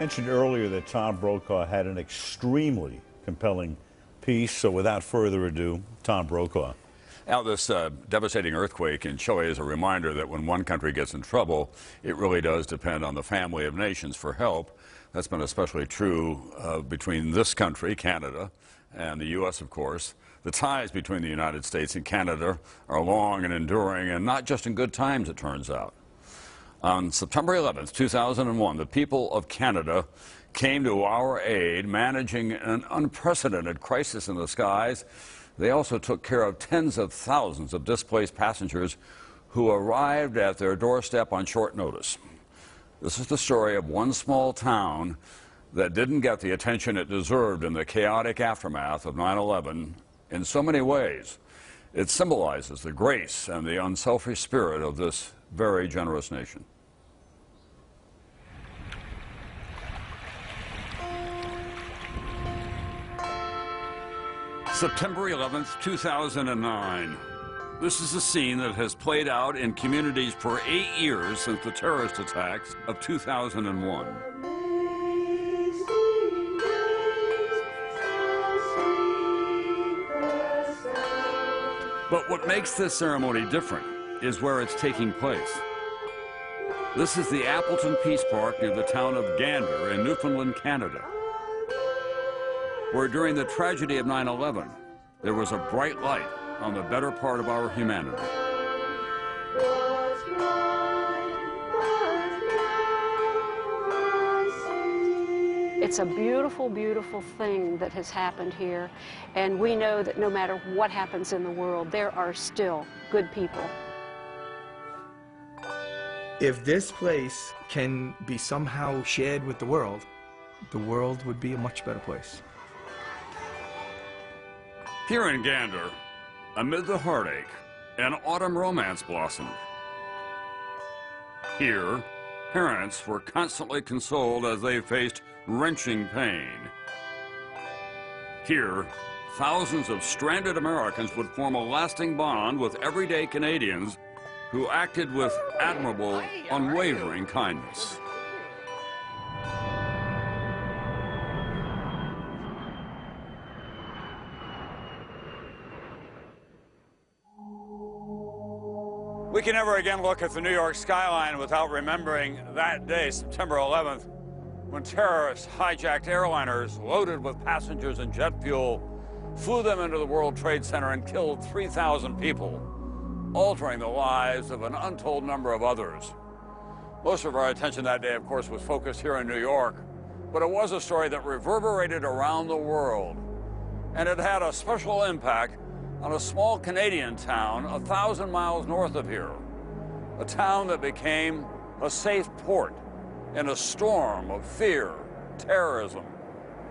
Mentioned earlier that Tom Brokaw had an extremely compelling piece, so without further ado, Tom Brokaw. Now, this devastating earthquake in Chile is a reminder that when one country gets in trouble, it really does depend on the family of nations for help. That's been especially true between this country, Canada, and the U.S., of course. The ties between the United States and Canada are long and enduring, and not just in good times, it turns out. On September 11th, 2001, the people of Canada came to our aid, managing an unprecedented crisis in the skies. They also took care of tens of thousands of displaced passengers who arrived at their doorstep on short notice. This is the story of one small town that didn't get the attention it deserved in the chaotic aftermath of 9/11 in so many ways. It symbolizes the grace and the unselfish spirit of this very generous nation. September 11th, 2009. This is a scene that has played out in communities for 8 years since the terrorist attacks of 2001. But what makes this ceremony different is where it's taking place. This is the Appleton Peace Park near the town of Gander in Newfoundland, Canada, where during the tragedy of 9/11, there was a bright light on the better part of our humanity. It's a beautiful, beautiful thing that has happened here, and we know that no matter what happens in the world, there are still good people. If this place can be somehow shared with the world would be a much better place. Here in Gander, amid the heartache, an autumn romance blossomed. Here, parents were constantly consoled as they faced wrenching pain. Here, thousands of stranded Americans would form a lasting bond with everyday Canadians who acted with admirable, unwavering kindness. We can never again look at the New York skyline without remembering that day, September 11th, when terrorists hijacked airliners loaded with passengers and jet fuel, flew them into the World Trade Center and killed 3,000 people, altering the lives of an untold number of others. Most of our attention that day, of course, was focused here in New York, but it was a story that reverberated around the world, and it had a special impact on a small Canadian town 1,000 miles north of here, a town that became a safe port in a storm of fear, terrorism,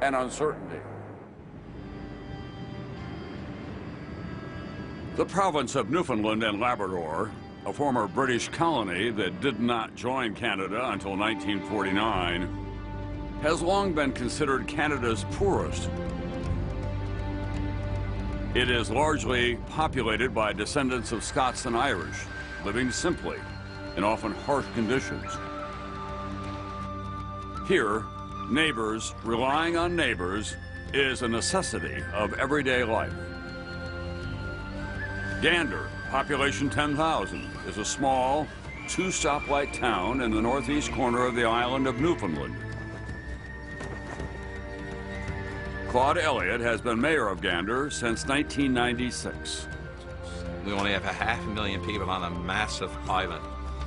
and uncertainty. The province of Newfoundland and Labrador, a former British colony that did not join Canada until 1949, has long been considered Canada's poorest. It is largely populated by descendants of Scots and Irish, living simply in often harsh conditions. Here, neighbors relying on neighbors is a necessity of everyday life. Gander, population 10,000, is a small, two-stoplight town in the northeast corner of the island of Newfoundland. Claude Elliott has been mayor of Gander since 1996. We only have 500,000 people on a massive island.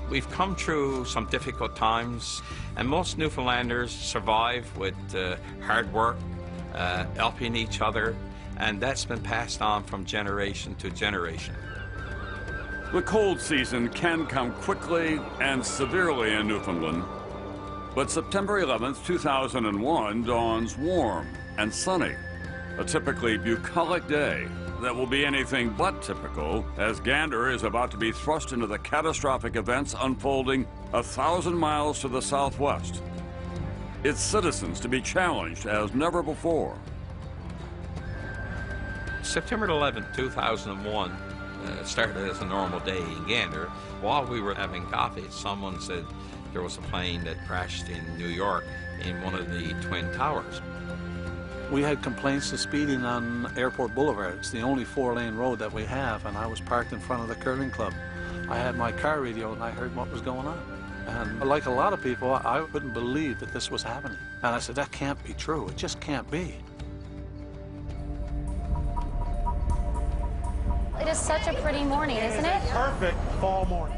We've come through some difficult times, and most Newfoundlanders survive with hard work, helping each other, and that's been passed on from generation to generation. The cold season can come quickly and severely in Newfoundland, but September 11th, 2001 dawns warm and sunny, a typically bucolic day that will be anything but typical as Gander is about to be thrust into the catastrophic events unfolding 1,000 miles to the southwest. Its citizens to be challenged as never before. September 11, 2001 started as a normal day in Gander. While we were having coffee, someone said, There was a plane that crashed in New York in one of the Twin Towers. We had complaints of speeding on Airport Boulevard. It's the only 4-lane road that we have, and I was parked in front of the curling club. I had my car radio and I heard what was going on. And like a lot of people, I wouldn't believe that this was happening. And I said, that can't be true. It just can't be. It is such a pretty morning, isn't it? Perfect fall morning.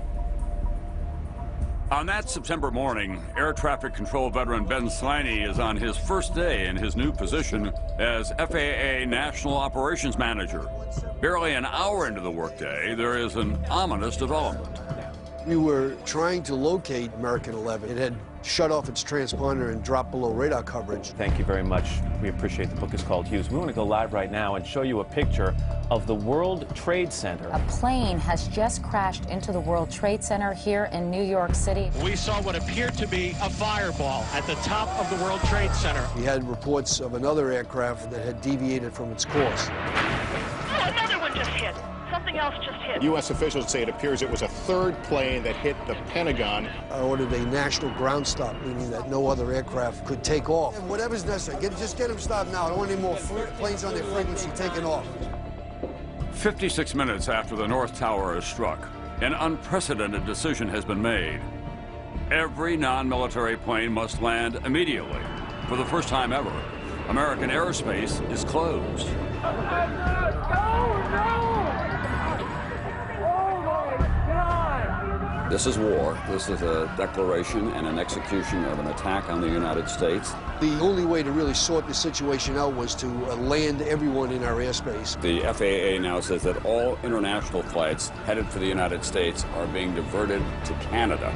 On that September morning, air traffic control veteran Ben Slaney is on his first day in his new position as FAA National Operations Manager. Barely an hour into the workday, there is an ominous development. We were trying to locate American 11. It had shut off its transponder and dropped below radar coverage. Thank you very much. We appreciate the book is called Hughes. We want to go live right now and show you a picture of the World Trade Center. A plane has just crashed into the World Trade Center here in New York City. We saw what appeared to be a fireball at the top of the World Trade Center. We had reports of another aircraft that had deviated from its course. Oh, another one just hit. Something else just hit. U.S. officials say it appears it was a third plane that hit the Pentagon. I ordered a national ground stop, meaning that no other aircraft could take off. And whatever's necessary, just get them stopped now. I don't want any more planes on their frequency taking off. 56 minutes after the North Tower is struck, an unprecedented decision has been made. Every non-military plane must land immediately. For the first time ever, American airspace is closed. This is war. This is a declaration and an execution of an attack on the United States. The only way to really sort the situation out was to land everyone in our airspace. The FAA now says that all international flights headed for the United States are being diverted to Canada.